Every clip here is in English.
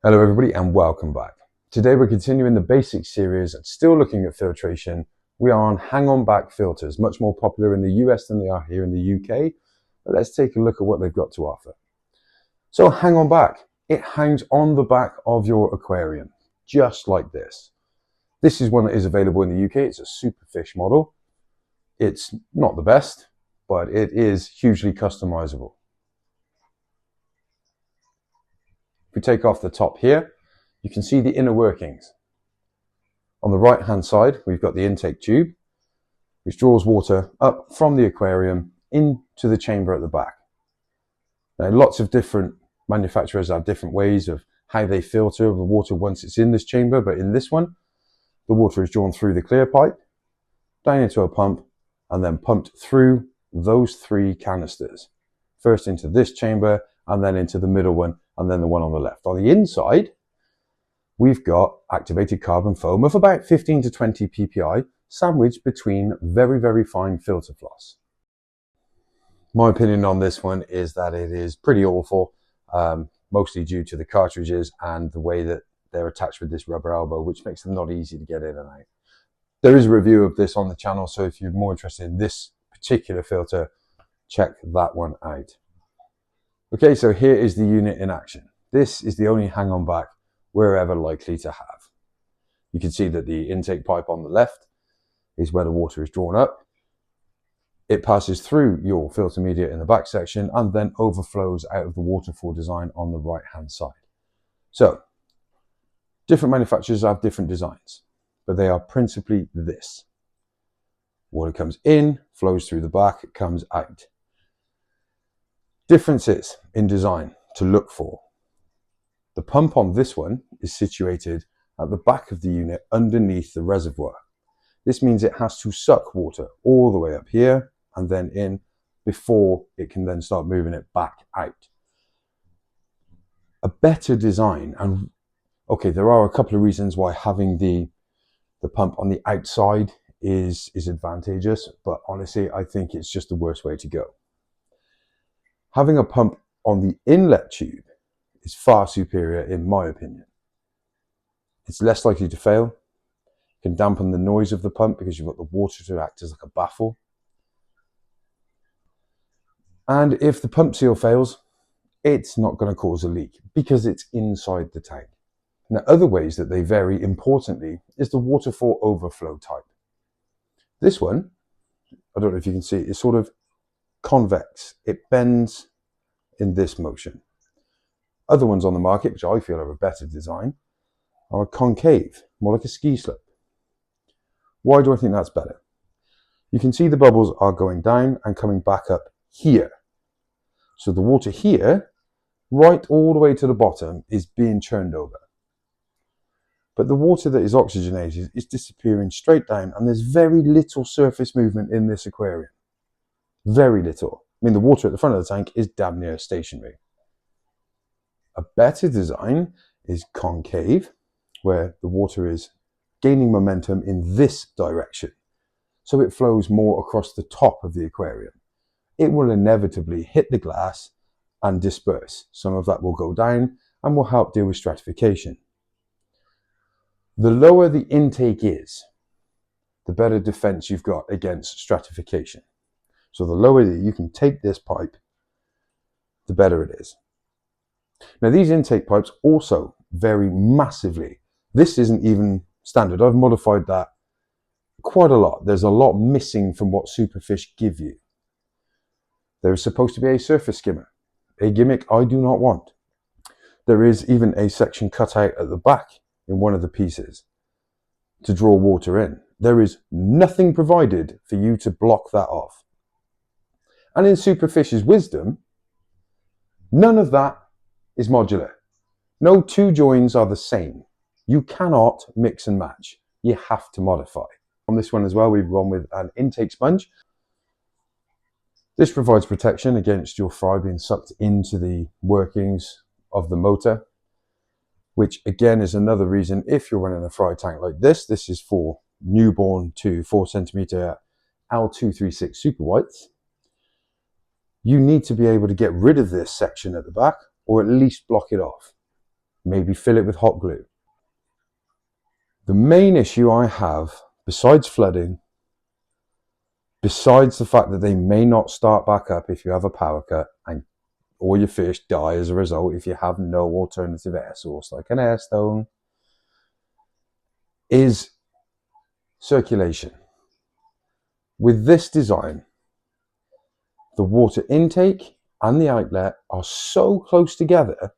Hello everybody and welcome back. Today we're continuing the basics series and still looking at filtration. We are on hang-on back filters, much more popular in the US than they are here in the UK. But let's take a look at what they've got to offer. So hang on back. It hangs on the back of your aquarium, just like this. This is one that is available in the UK. It's a Superfish model. It's not the best, but it is hugely customizable. If we take off the top here, you can see the inner workings. On the right hand side, we've got the intake tube, which draws water up from the aquarium into the chamber at the back. Now, lots of different manufacturers have different ways of how they filter the water once it's in this chamber, but in this one, the water is drawn through the clear pipe, down into a pump, and then pumped through those three canisters. First into this chamber, and then into the middle one, and then the one on the left. On the inside, we've got activated carbon foam of about 15 to 20 ppi, sandwiched between very, very fine filter floss. My opinion on this one is that it is pretty awful, mostly due to the cartridges and the way that they're attached with this rubber elbow, which makes them not easy to get in and out. There is a review of this on the channel, so if you're more interested in this particular filter, check that one out. Okay, so here is the unit in action. This is the only hang-on back we're ever likely to have. You can see that the intake pipe on the left is where the water is drawn up. It passes through your filter media in the back section and then overflows out of the waterfall design on the right-hand side. So, different manufacturers have different designs, but they are principally this. Water comes in, flows through the back, it comes out. Differences in design to look for. The pump on this one is situated at the back of the unit underneath the reservoir. This means it has to suck water all the way up here and then in before it can then start moving it back out. A better design, and okay, there are a couple of reasons why having the pump on the outside is advantageous, but honestly, I think it's just the worst way to go. Having a pump on the inlet tube is far superior in my opinion. It's less likely to fail. It can dampen the noise of the pump because you've got the water to act as like a baffle. And if the pump seal fails, it's not going to cause a leak because it's inside the tank. Now, other ways that they vary importantly is the waterfall overflow type. This one, I don't know if you can see, is sort of convex. It bends in this motion. Other ones on the market, which I feel are a better design, are concave, more like a ski slope. Why do I think that's better? You can see the bubbles are going down and coming back up here. So the water here, right all the way to the bottom, is being churned over. But the water that is oxygenated is disappearing straight down, and there's very little surface movement in this aquarium. Very little. I mean, the water at the front of the tank is damn near stationary. A better design is concave, where the water is gaining momentum in this direction. So it flows more across the top of the aquarium. It will inevitably hit the glass and disperse. Some of that will go down and will help deal with stratification. The lower the intake is, the better defense you've got against stratification. So the lower that you can take this pipe, the better it is. Now these intake pipes also vary massively. This isn't even standard. I've modified that quite a lot. There's a lot missing from what Superfish give you. There is supposed to be a surface skimmer, a gimmick I do not want. There is even a section cut out at the back in one of the pieces to draw water in. There is nothing provided for you to block that off. And in Superfish's wisdom, none of that is modular. No two joins are the same. You cannot mix and match. You have to modify. On this one as well, we've gone with an intake sponge. This provides protection against your fry being sucked into the workings of the motor, which again is another reason if you're running a fry tank like this, this is for newborn to 4 centimeter L236 super whites. You need to be able to get rid of this section at the back or at least block it off. maybe fill it with hot glue. The main issue I have, besides flooding, besides the fact that they may not start back up if you have a power cut and all your fish die as a result if you have no alternative air source like an air stone, is circulation. With this design, the water intake and the outlet are so close together,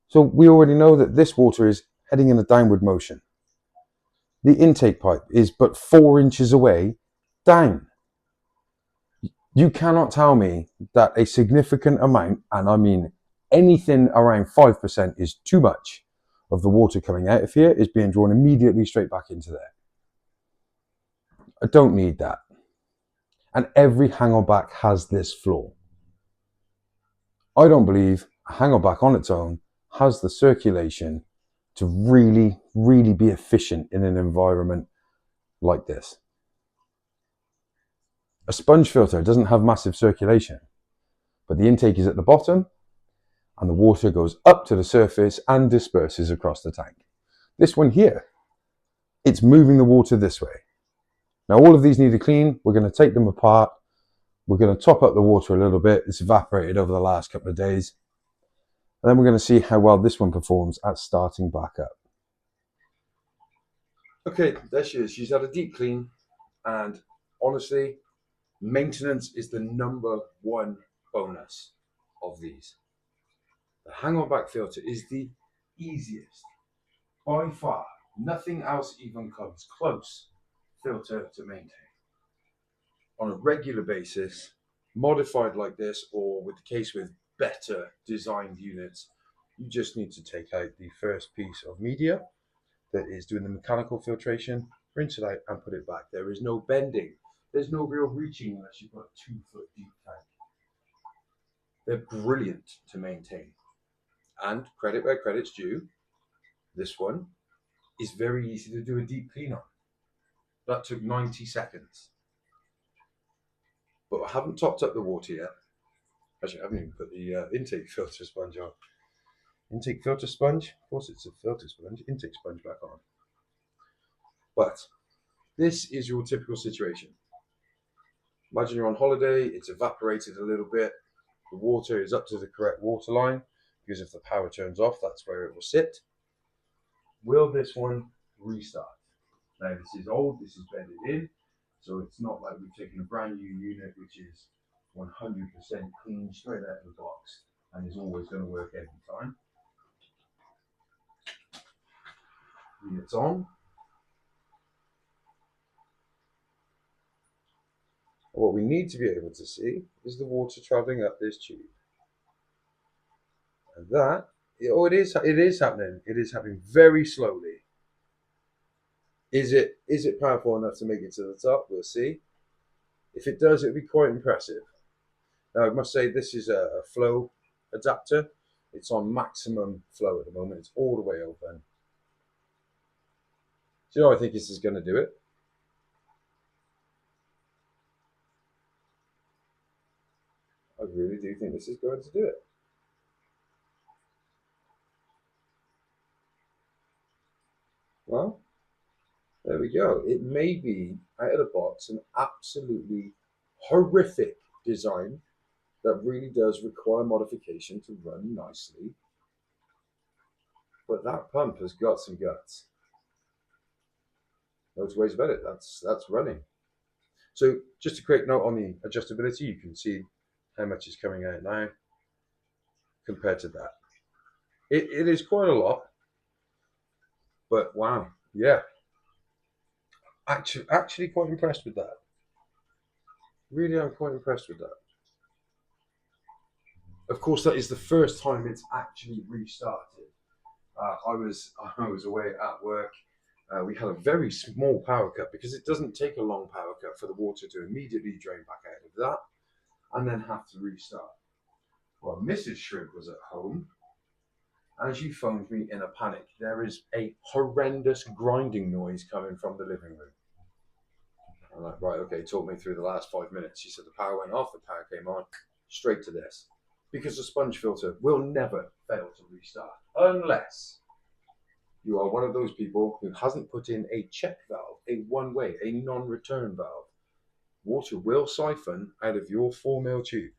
so we already know that this water is heading in a downward motion. The intake pipe is but 4 inches away down. You cannot tell me that a significant amount, and I mean anything around 5% is too much, of the water coming out of here is being drawn immediately straight back into there. I don't need that. And every hangleback has this flaw. I don't believe a hangleback on its own has the circulation to really, really be efficient in an environment like this. A sponge filter doesn't have massive circulation, but the intake is at the bottom and the water goes up to the surface and disperses across the tank. This one here, it's moving the water this way. Now all of these need to clean. We're going to take them apart. We're going to top up the water a little bit. It's evaporated over the last couple of days. And then we're going to see how well this one performs at starting back up. Okay, there she is. She's had a deep clean, and honestly, maintenance is the #1 bonus of these. The hang-on-back filter is the easiest, by far. Nothing else even comes close filter to maintain. On a regular basis, modified like this, or with the case with better designed units, you just need to take out the first piece of media that is doing the mechanical filtration, rinse it out and put it back. There is no bending. There's no real reaching unless you've got a 2-foot deep tank. They're brilliant to maintain. And credit where credit's due, this one is very easy to do a deep clean on. That took 90 seconds. But I haven't topped up the water yet. Actually, I haven't even put the intake filter sponge on. Intake filter sponge? Of course it's a filter sponge. Intake sponge back on. But this is your typical situation. Imagine you're on holiday, it's evaporated a little bit, the water is up to the correct water line, because if the power turns off, that's where it will sit. Will this one restart? Now this is old, this is bedded in, so it's not like we've taken a brand new unit which is 100% clean straight out of the box and is always going to work every time. Unit's on. What we need to be able to see is the water travelling up this tube. And that, it is happening. It is happening very slowly. Is it powerful enough to make it to the top? We'll see. If it does, it'll be quite impressive. Now, I must say this is a flow adapter. It's on maximum flow at the moment. It's all the way open. Do you know, I think this is going to do it. I really do think this is going to do it. Well, there we go. It may be, out of the box, an absolutely horrific design that really does require modification to run nicely. But that pump has got some guts. No two ways about it. That's running. So just a quick note on the adjustability. You can see how much is coming out now compared to that. It is quite a lot. But wow, yeah. Actually quite impressed with that. Really, I'm quite impressed with that. Of course, that is the first time it's actually restarted. I was away at work. We had a very small power cut because it doesn't take a long power cut for the water to immediately drain back out of that and then have to restart. Well, Mrs. Shrimp was at home and she phoned me in a panic. There is a horrendous grinding noise coming from the living room. I'm like, right, okay, talk me through the last 5 minutes. She said the power went off, the power came on, straight to this. because the sponge filter will never fail to restart unless you are one of those people who hasn't put in a check valve, a one-way, a non-return valve. Water will siphon out of your 4mm tube,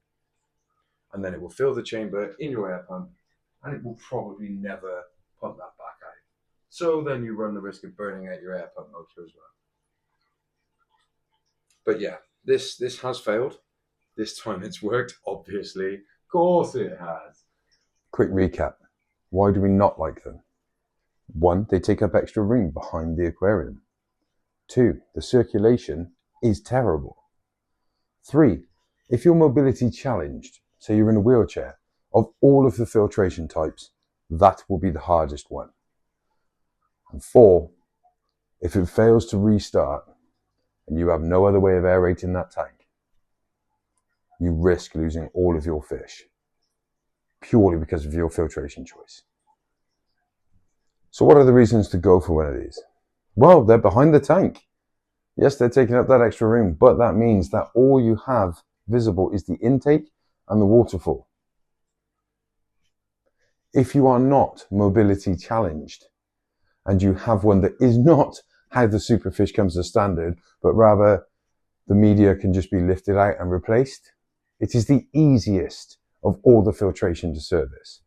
and then it will fill the chamber in your air pump, and it will probably never pump that back out. So then you run the risk of burning out your air pump motor as well. But yeah, this has failed. This time it's worked, obviously. Of course it has. Quick recap. Why do we not like them? 1, they take up extra room behind the aquarium. 2, the circulation is terrible. 3, if you're mobility challenged, say you're in a wheelchair, of all of the filtration types, that will be the hardest one. And 4, if it fails to restart and you have no other way of aerating that tank, you risk losing all of your fish purely because of your filtration choice. So what are the reasons to go for one of these? Well, they're behind the tank. Yes, they're taking up that extra room, but that means that all you have visible is the intake and the waterfall. If you are not mobility challenged and you have one that is not how the superfish comes as standard, but rather the media can just be lifted out and replaced, it is the easiest of all the filtration to service.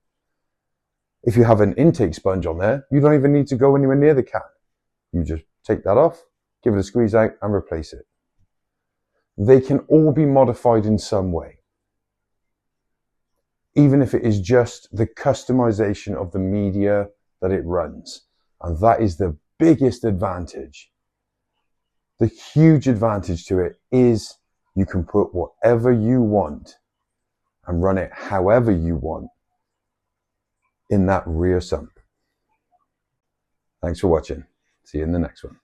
If you have an intake sponge on there, you don't even need to go anywhere near the can. You just take that off, give it a squeeze out and replace it. They can all be modified in some way, even if it is just the customization of the media that it runs. And that is the biggest advantage. The huge advantage to it is you can put whatever you want and run it however you want in that rear sump. Thanks for watching. See you in the next one.